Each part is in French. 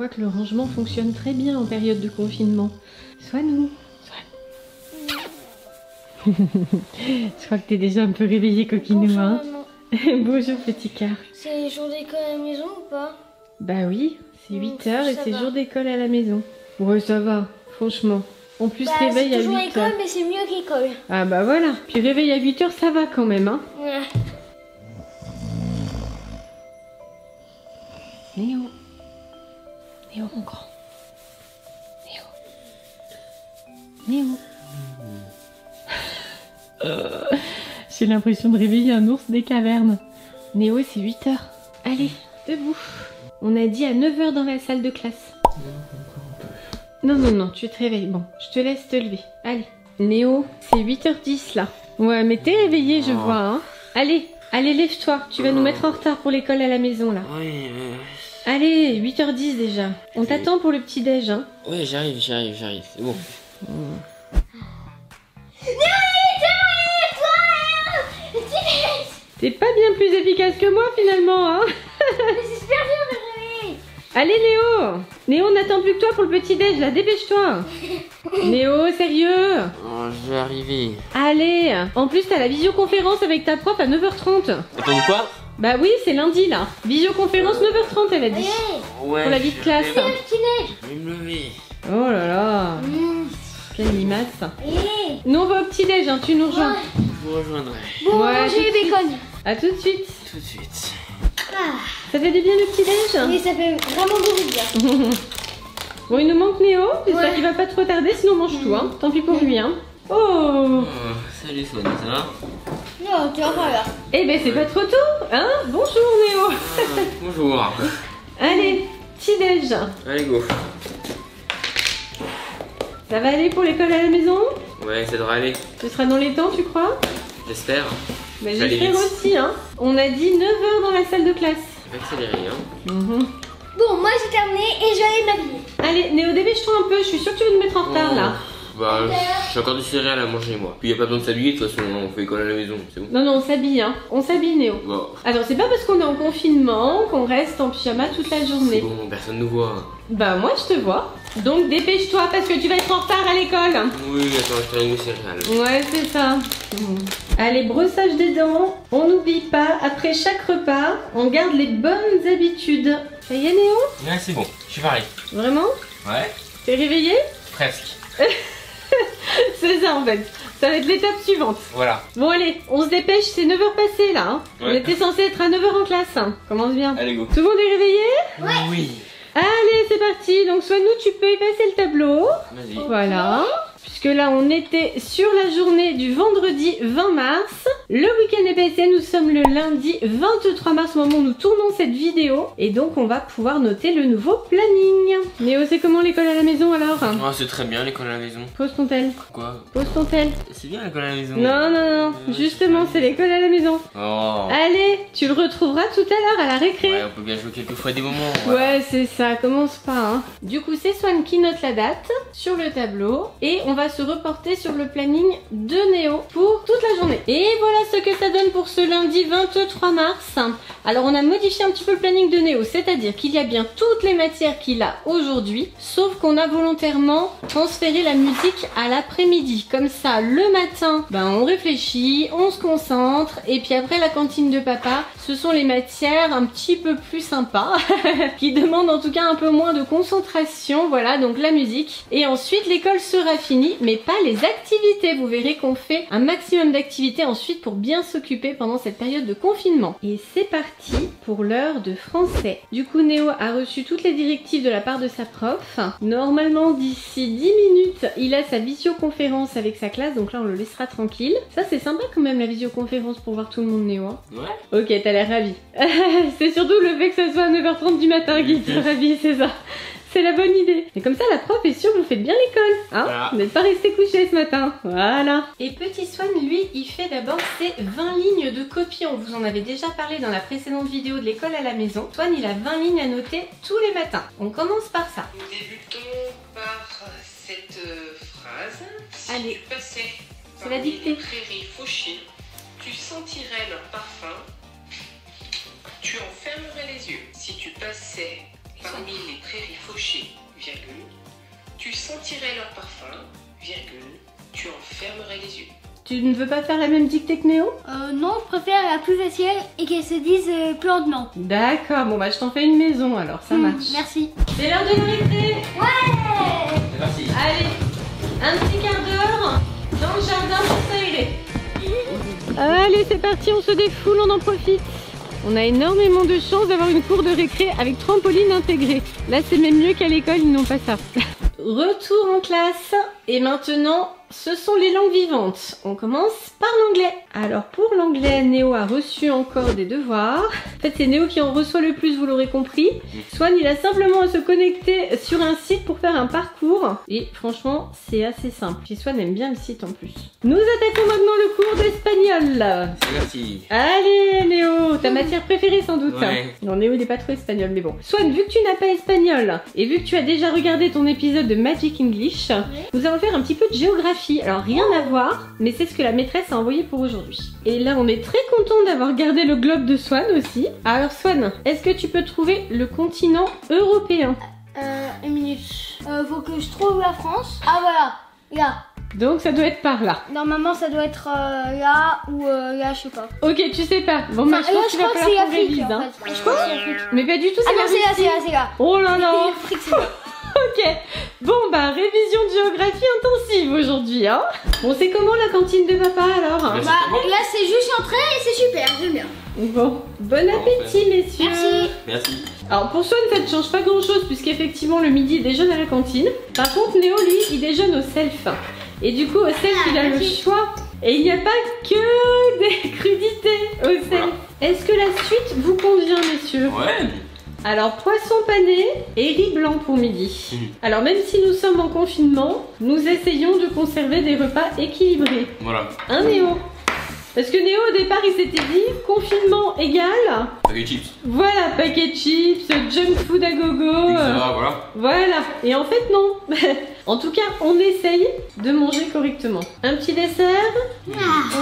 voit que le rangement fonctionne très bien en période de confinement. Sois-nous. Je crois que t'es déjà un peu réveillée, coquinou. Bonjour, Hein. maman. Bonjour, petit cœur. C'est jour d'école à la maison ou pas? Bah oui, c'est 8h et ça c'est va. jour d'école à la maison. Ouais, ça va, franchement. En plus, réveil à c'est toujours 8h. l'école, mais c'est mieux qu'école. Ah bah voilà. Puis réveil à 8h, ça va quand même, hein. Ouais. Néo. Néo, mon grand. Néo. Néo. J'ai l'impression de réveiller un ours des cavernes. Néo, c'est 8h. Allez, debout. On a dit à 9h dans la salle de classe. Non, tu te réveilles. Bon, je te laisse te lever. Allez. Néo, c'est 8h10 là. Ouais, mais t'es réveillé, je vois, hein. Allez, lève-toi. Tu vas nous mettre en retard pour l'école à la maison là. Oui, Allez, 8h10 déjà. On t'attend pour le petit-déj, hein. ouais, j'arrive, c'est bon. T'es pas bien plus efficace que moi finalement, hein. C'est super dur de réveiller. Allez Néo. Néo, on n'attend plus que toi pour le petit-déj là, dépêche-toi. Néo, sérieux. Oh, je vais arriver. Allez. En plus, t'as la visioconférence avec ta prof à 9h30. Attends, quoi? Bah oui, c'est lundi là. Visioconférence 9h30, elle a dit. Allez, Ouais. Pour la vie de classe. le petit-déj. Je vais me lever. Oh là là. Quelle limace. Allez. Nous on va au petit-déj, hein, tu nous rejoins. Je vous rejoindrai. Bon, Ouais, manger tout les de suite. bacon. À tout de suite. Tout de suite. Ah. Ça fait du bien le petit-déj? Oui, ça fait vraiment beaucoup de bien. Bon, il nous manque Néo, j'espère Ouais. qu'il va pas trop tarder, sinon on mange tout, hein. Tant pis pour lui, hein. Oh. Oh, salut Sonia, ça va? Non, tu vas pas là. Eh ben c'est pas trop tôt, hein. Bonjour Néo. Bonjour. Allez, petit-déj. Allez, go. Ça va aller pour l'école à la maison? Ouais, ça devrait aller. Tu seras dans les temps, tu crois? J'espère. Bah Ça va aller j'espère vite. aussi, hein. On a dit 9h dans la salle de classe. Je vais accélérer, hein. Bon, moi j'ai terminé et je vais aller m'habiller. Allez, Néo, dépêche-toi un peu, je suis sûre que tu vas nous mettre en retard là. Bah, j'ai encore du céréales à manger, moi. Puis y a pas besoin de s'habiller, de toute façon, on fait école à la maison, c'est bon. Non, on s'habille, hein. On s'habille, Néo. Bon, Alors, c'est pas parce qu'on est en confinement qu'on reste en pyjama toute la c'est journée. bon, personne nous voit. Bah, moi, je te vois. Donc, dépêche-toi parce que tu vas être en retard à l'école. Oui, attends, je termine mes céréales. Ouais, c'est ça. Allez, brossage des dents. On n'oublie pas, après chaque repas, on garde les bonnes habitudes. Ça y est, Néo? Ouais, c'est bon, je suis pareil. Vraiment? Ouais, T'es réveillé? presque. C'est ça, en fait. Ça va être l'étape suivante. Voilà. Bon, allez, on se dépêche, c'est 9h passé, là. Hein. On Ouais. était censé être à 9h en classe. Hein. Commence bien. Allez, go. Tout le monde est réveillé? Oui. Allez, c'est parti. Donc, soit nous, tu peux effacer le tableau. Vas-y. Voilà. Puisque là, on était sur la journée du vendredi 20 mars. Le week-end est passé, nous sommes le lundi 23 mars au moment où nous tournons cette vidéo. Et donc, on va pouvoir noter le nouveau planning. Néo, c'est comment l'école à la maison alors? Oh, c'est très bien l'école à la maison. Pose ton tel. Quoi? Pose ton tel. C'est bien l'école à la maison. Non. Justement, c'est l'école à la maison. Oh. Allez, tu le retrouveras tout à l'heure à la récré. Ouais, on peut bien jouer quelques fois des moments. Ouais, c'est ça, commence pas. Hein. Du coup, c'est Swan qui note la date sur le tableau et on va se reporter sur le planning de Néo pour toute la journée. Et voilà ce que ça donne pour ce lundi 23 mars. Alors, on a modifié un petit peu le planning de Néo, c'est-à-dire qu'il y a bien toutes les matières qu'il a aujourd'hui, sauf qu'on a volontairement transféré la musique à l'après-midi. Comme ça, le matin, ben, on réfléchit, on se concentre et puis après la cantine de papa, ce sont les matières un petit peu plus sympas qui demandent en tout cas un peu moins de concentration. Voilà, donc la musique. Et ensuite, l'école sera finie, mais pas les activités. Vous verrez qu'on fait un maximum d'activités ensuite pour bien s'occuper pendant cette période de confinement. Et c'est parti pour l'heure de français. Du coup, Néo a reçu toutes les directives de la part de sa prof. Normalement, d'ici 10 minutes, il a sa visioconférence avec sa classe, donc là, on le laissera tranquille. Ça, c'est sympa quand même, la visioconférence pour voir tout le monde, Néo. Hein. Ouais. Ok, t'as l'air ravi. C'est surtout le fait que ce soit à 9h30 du matin qui te ravi, c'est ça. C'est la bonne idée. Et comme ça, la prof est sûre que vous faites bien l'école. Hein, Voilà. vous n'êtes pas resté couché ce matin. Voilà. Et petit Swan, lui, il fait d'abord ses 20 lignes de copie. On vous en avait déjà parlé dans la précédente vidéo de l'école à la maison. Swan, il a 20 lignes à noter tous les matins. On commence par ça. Nous débutons par cette phrase. Si Allez. tu passais C'est la parmi dictée. les prairies fauchées, tu sentirais leur parfum, tu en fermerais les yeux. Si tu passais parmi les prairies fauchées, virgule, tu sentirais leur parfum, virgule, tu en fermerais les yeux. Tu ne veux pas faire la même dictée que Néo? Non, je préfère la plus facile et qu'elle se dise plus lentement. D'accord, bon bah je t'en fais une maison alors, ça marche. Merci. C'est l'heure de la récré. Ouais. C'est parti. Allez, un petit quart d'heure dans le jardin pour s'aérer. Allez, c'est parti, on se défoule, on en profite. On a énormément de chance d'avoir une cour de récré avec trampoline intégrée. Là, c'est même mieux qu'à l'école, ils n'ont pas ça. Retour en classe. Et maintenant, ce sont les langues vivantes. On commence par l'anglais. Alors pour l'anglais, Néo a reçu encore des devoirs. En fait, c'est Néo qui en reçoit le plus, vous l'aurez compris. Swan, il a simplement à se connecter sur un site pour faire un parcours. Et franchement, c'est assez simple. Puis Swan aime bien le site en plus. Nous attaquons maintenant le cours d'espagnol. C'est parti. Allez Néo, ta matière préférée sans doute. Ouais. Non, Néo il n'est pas trop espagnol, mais bon. Swan, vu que tu n'as pas espagnol et vu que tu as déjà regardé ton épisode de Magic English, nous allons faire un petit peu de géographie. Alors rien à voir, mais c'est ce que la maîtresse a envoyé pour aujourd'hui. Et là, on est très content d'avoir gardé le globe de Swan aussi. Alors Swan, est-ce que tu peux trouver le continent européen? Une minute. Faut que je trouve la France. Ah voilà, là. Donc ça doit être par là. Normalement, ça doit être là ou là, je sais pas. Ok, tu sais pas. Bon, bah, Enfin, je là, pense qu'il va que c'est falloir qu'on l'Afrique, révise. en Hein. fait. Je crois que c'est l'Afrique. Mais pas du tout, Ah c'est non, la c'est là, Russie. c'est là, c'est là. Oh là là. L'Afrique, c'est là. Ok, bon bah révision de géographie intensive aujourd'hui hein. Bon c'est comment la cantine de papa alors? Merci. Bah, là, c'est juste entrée et c'est super, j'aime bien. Bon, bon appétit messieurs. Merci. Merci. Alors pour Swan ça ne change pas grand chose puisqu'effectivement le midi il déjeune à la cantine. Par contre Néo lui il déjeune au self. Et du coup au self il a le choix. Et il n'y a pas que des crudités au self. Voilà. Est-ce que la suite vous convient messieurs? Ouais. Alors poisson pané et riz blanc pour midi. Alors même si nous sommes en confinement, nous essayons de conserver des repas équilibrés. Voilà. Hein Néo? Parce que Néo au départ il s'était dit confinement égal. Paquet de chips. Voilà, paquet de chips, junk food à gogo. Pizza, voilà. Voilà. Et en fait non. En tout cas on essaye de manger correctement. Un petit dessert?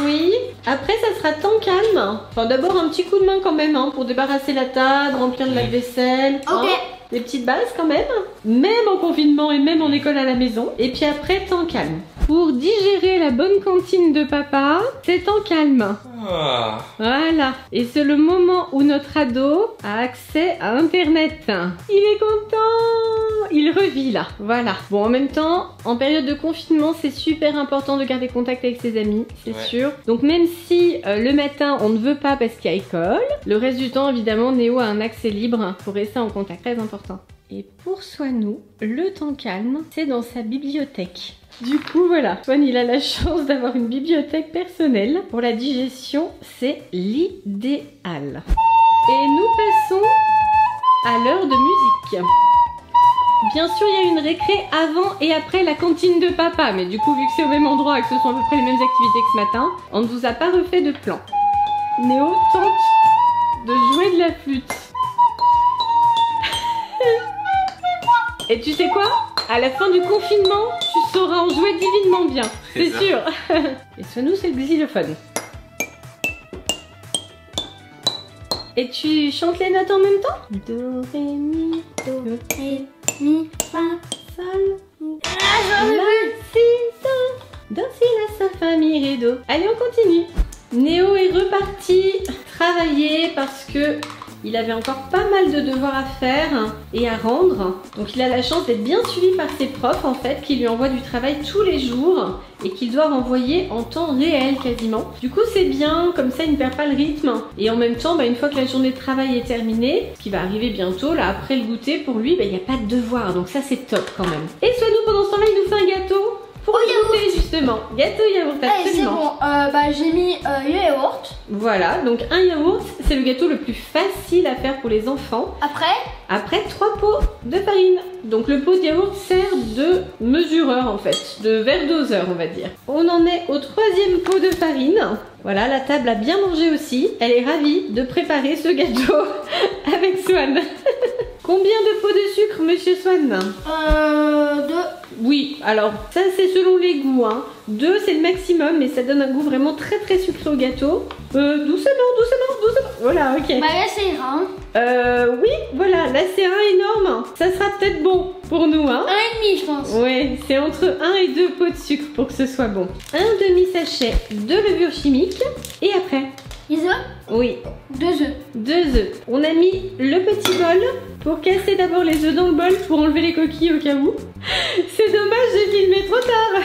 Oui. Après ça sera temps calme. Enfin d'abord un petit coup de main quand même hein, pour débarrasser la table, remplir de la vaisselle. Ok. Hein, des petites bases quand même. Même en confinement et même en école à la maison. Et puis après temps calme. Pour digérer la bonne cantine de papa, c'est temps calme. Ah. Voilà. Et c'est le moment où notre ado a accès à Internet. Il est content. Il revit là. Voilà. Bon, en même temps, en période de confinement, c'est super important de garder contact avec ses amis, c'est sûr. Donc même si le matin, on ne veut pas parce qu'il y a école, le reste du temps, évidemment, Néo a un accès libre pour rester en contact. Très important. Et pour Swanou, le temps calme, c'est dans sa bibliothèque. Du coup, voilà, Swan, il a la chance d'avoir une bibliothèque personnelle. Pour la digestion, c'est l'idéal. Et nous passons à l'heure de musique. Bien sûr, il y a une récré avant et après la cantine de papa. Mais du coup, vu que c'est au même endroit et que ce sont à peu près les mêmes activités que ce matin, on ne vous a pas refait de plan. Néo tente de jouer de la flûte. Et tu sais quoi? À la fin du confinement, tu sauras en jouer divinement bien. C'est sûr. Et Swanou, c'est le xylophone. Et tu chantes les notes en même temps? Do, ré, mi, do, ré, mi, fa, sol, la, si, do, do, si, la, sol, fa, mi, ré, do. Allez, on continue. Néo est reparti travailler parce que il avait encore pas mal de devoirs à faire et à rendre. Donc il a la chance d'être bien suivi par ses profs en fait, qui lui envoient du travail tous les jours et qu'il doit renvoyer en temps réel quasiment. Du coup c'est bien, comme ça il ne perd pas le rythme. Et en même temps, une fois que la journée de travail est terminée, ce qui va arriver bientôt, là après le goûter, pour lui, il n'y a pas de devoir. Donc ça c'est top quand même. Et Swanou pendant ce temps-là, il nous fait un gâteau. Pour le goûter justement. Gâteau yaourt, Allez, c'est absolument. bon. J'ai mis le yaourt. Voilà, donc un yaourt, c'est le gâteau le plus facile à faire pour les enfants. Après 3 pots de farine. Donc le pot de yaourt sert de mesureur en fait, de verre doseur on va dire. On en est au 3e pot de farine. Voilà, la table a bien mangé aussi. Elle est ravie de préparer ce gâteau avec Swan. Combien de pots de sucre, monsieur Swan? 2. Oui, alors ça c'est selon les goûts, hein. 2 c'est le maximum, mais ça donne un goût vraiment très très sucré au gâteau. Doucement. Voilà, ok. Bah là, ça ira. Hein. Oui, voilà, là c'est un énorme. Ça sera peut-être bon pour nous, hein. 1,5, je pense. Ouais, c'est entre 1 et 2 pots de sucre pour que ce soit bon. Un demi-sachet de levure chimique. Et après? Les œufs? Oui. 2 œufs. 2 œufs. On a mis le petit bol pour casser d'abord les œufs dans le bol pour enlever les coquilles au cas où. C'est dommage, j'ai filmé trop tard.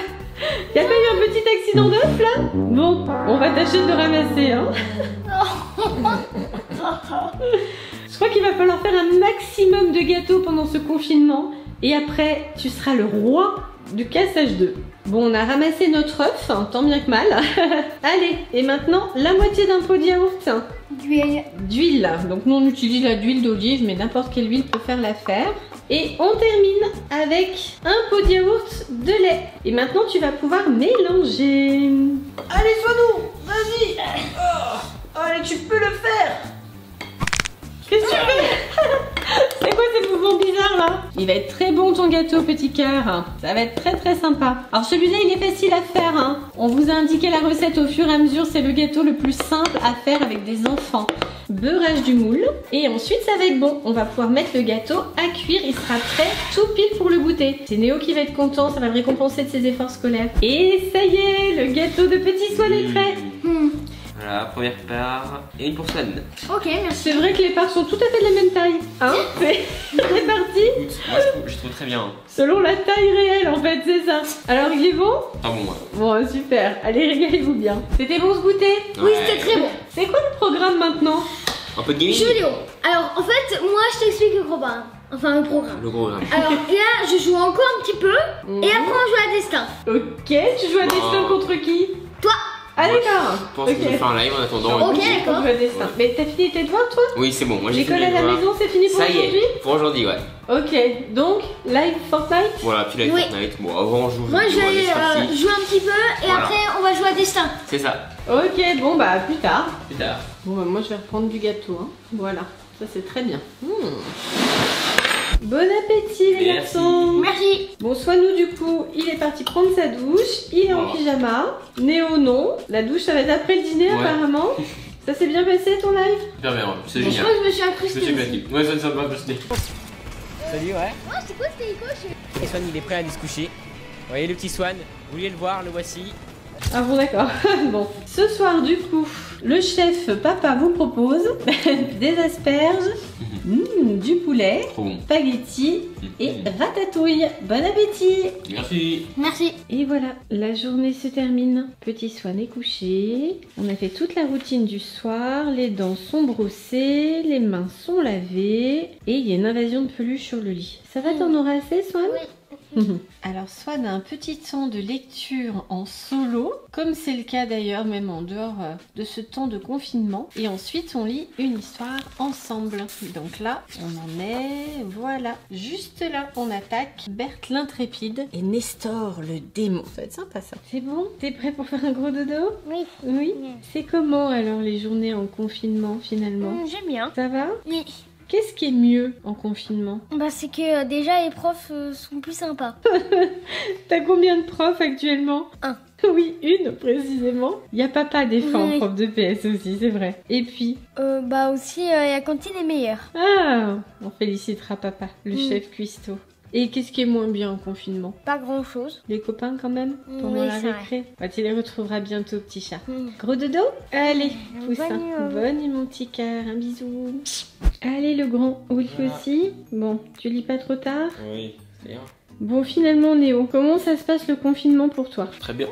Y'a pas eu un petit accident d'œuf là? Bon, on va tâcher de le ramasser, hein. Je crois qu'il va falloir faire un maximum de gâteaux pendant ce confinement. Et après, tu seras le roi du cassage d'œufs. Bon, on a ramassé notre œuf, hein, tant bien que mal. Allez, et maintenant, la moitié d'un pot de yaourt. D'huile. D'huile. Donc nous, on utilise l'huile d'olive, mais n'importe quelle huile peut faire l'affaire. Et on termine avec un pot de yaourt de lait. Et maintenant, tu vas pouvoir mélanger. Allez, sois-nous, vas-y. Oh, allez, tu peux le faire. Qu'est-ce que tu fais? C'est quoi ces mouvements bizarres là? Il va être très bon ton gâteau petit cœur. Ça va être très très sympa. Alors celui-là il est facile à faire, hein. On vous a indiqué la recette au fur et à mesure. C'est le gâteau le plus simple à faire avec des enfants. Beurrage du moule. Et ensuite ça va être bon. On va pouvoir mettre le gâteau à cuire. Il sera prêt tout pile pour le goûter. C'est Néo qui va être content. Ça va le récompenser de ses efforts scolaires. Et ça y est, le gâteau de petit Swan est prêt. Voilà, première part et une pour Swan. Ok, merci. C'est vrai que les parts sont tout à fait de la même taille. Hein? C'est réparti Moi je trouve très bien. selon la taille réelle en fait, c'est ça. Alors il est bon? Ah bon, ouais. Bon, super. Allez, régalez-vous bien. C'était bon ce goûter? Oui, Ouais. c'était très bon. C'est quoi le programme maintenant? Un peu de gaming. Jeux vidéo. Alors, en fait, moi, je t'explique le programme. Enfin, le programme. Le gros programme. Alors là, je joue encore un petit peu. Et après, on joue à Destin. Ok, tu joues à Destin contre qui? Toi. Ah d'accord. Je pense que je vais faire un live en attendant. Ok, Oui, on d'accord. joue à Destin. Ouais. Mais t'as fini tes devoirs toi? Oui, c'est bon. Moi j'ai L'école fini à la les devoirs. maison, c'est fini pour Ça y aujourd'hui? est, pour aujourd'hui, ouais. Ok, donc live Fortnite? Voilà, puis live Oui. Fortnite. Bon, avant on joue. Moi, je vais jouer un petit peu. Et Voilà. après, on va jouer à Destin. C'est ça. Ok, bon bah plus tard. Plus tard. Bon bah moi je vais reprendre du gâteau, hein. Voilà, ça c'est très bien. Bon appétit les Merci. garçons. Merci. Bon, Swanou du coup, il est parti prendre sa douche, il est en Voilà. pyjama. Néo non, la douche ça va être après le dîner Ouais. apparemment. Ça s'est bien passé ton live? Super bien, ouais. C'est Je génial. crois que je me suis Je incrustée. me suis aussi. éclaté. Ouais, ça ne pas incrusté. Salut, ouais. Oh, c'est quoi cette hélico? Et Swan, il est prêt à aller se coucher. Vous voyez le petit Swan? Vous vouliez le voir, le voici. Ah bon d'accord. Bon, ce soir du coup, le chef papa vous propose des asperges, du poulet, Trop bon. spaghetti et ratatouille. Bon appétit! Merci. Merci. Et voilà, la journée se termine. Petit Swan est couché. On a fait toute la routine du soir. Les dents sont brossées, les mains sont lavées. Et il y a une invasion de peluche sur le lit. Ça va, t'en auras assez, Swan? Oui. Alors Swan a un petit temps de lecture en solo, comme c'est le cas d'ailleurs même en dehors de ce temps de confinement. Et ensuite on lit une histoire ensemble. Donc là on en est, voilà, juste là on attaque Berthe l'intrépide et Nestor le démon. Ça va être sympa ça. C'est bon? T'es prêt pour faire un gros dodo? Oui. Oui. C'est comment alors les journées en confinement finalement? J'aime bien. Ça va? Oui. Qu'est-ce qui est mieux en confinement? Bah, c'est que déjà, les profs sont plus sympas. T'as combien de profs actuellement? Un. Oui, une précisément. Il y a papa défend Oui. prof de PS aussi, c'est vrai. Et puis, Bah, aussi, la cantine est meilleure. ah, on félicitera papa, le chef cuistot. Et qu'est-ce qui est moins bien en confinement? Pas grand chose. Les copains quand même? Pendant Oui, la c'est récré? Bah, tu les retrouveras bientôt, petit chat. Mm. Gros dodo? Allez, poussin. Bonne nuit. Bonne nuit, mon petit cœur. Un bisou. Allez, le grand. Oui, aussi. Bon, tu lis pas trop tard? Oui, c'est bien. Bon, finalement, Néo, comment ça se passe le confinement pour toi? Très bien.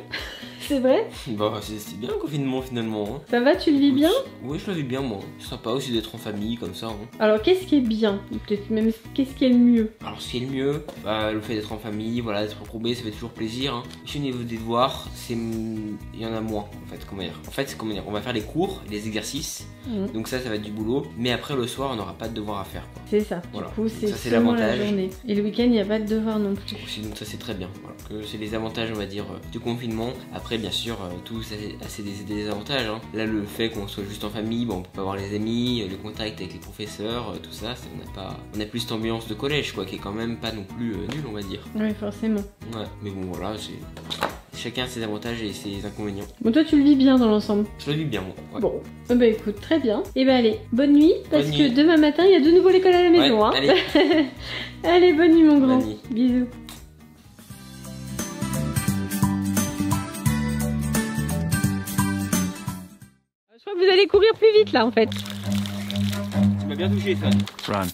C'est vrai? Bah, c'est bien le confinement finalement. Hein. Ça va, tu le vis bien? Oui, je le vis bien moi. C'est sympa aussi d'être en famille comme ça. Hein. Alors, qu'est-ce qui est bien? Peut-être même, qu'est-ce qui est le mieux? Alors, ce qui est le mieux, bah, le fait d'être en famille, voilà, d'être regroupé, ça fait toujours plaisir. Hein. Ici, au niveau des devoirs, il y en a moins en fait. Comment dire? En fait, comment dire? On va faire les cours, les exercices. Donc ça va être du boulot. Mais après, le soir, on n'aura pas de devoirs à faire. Quoi. C'est ça. Voilà. Du coup, c'est Ça, c'est seulement la l'avantage. journée. Et le week-end, il n'y a pas de devoir non plus. Aussi, donc ça, c'est très bien. Voilà. Que c'est les avantages, on va dire, du confinement. Après, Après, bien sûr, tout ça a ses désavantages. Hein. Là, le fait qu'on soit juste en famille, bon, on peut pas avoir les amis, le contact avec les professeurs, tout ça, on a plus cette ambiance de collège, quoi, qui est quand même pas non plus nulle, on va dire. Oui, forcément. Ouais, mais bon, voilà, chacun ses avantages et ses inconvénients. Bon, toi, tu le vis bien dans l'ensemble. Je le vis bien, moi. Ouais. Bon, bah écoute, très bien. Et bah allez, bonne nuit, parce Bonne que nuit. demain matin, il y a de nouveau l'école à la maison. Ouais, Hein. allez. Allez, bonne nuit, mon grand. Bonne nuit. Bisous. Je crois que vous allez courir plus vite là en fait. Tu m'as bien touché, Son. Run.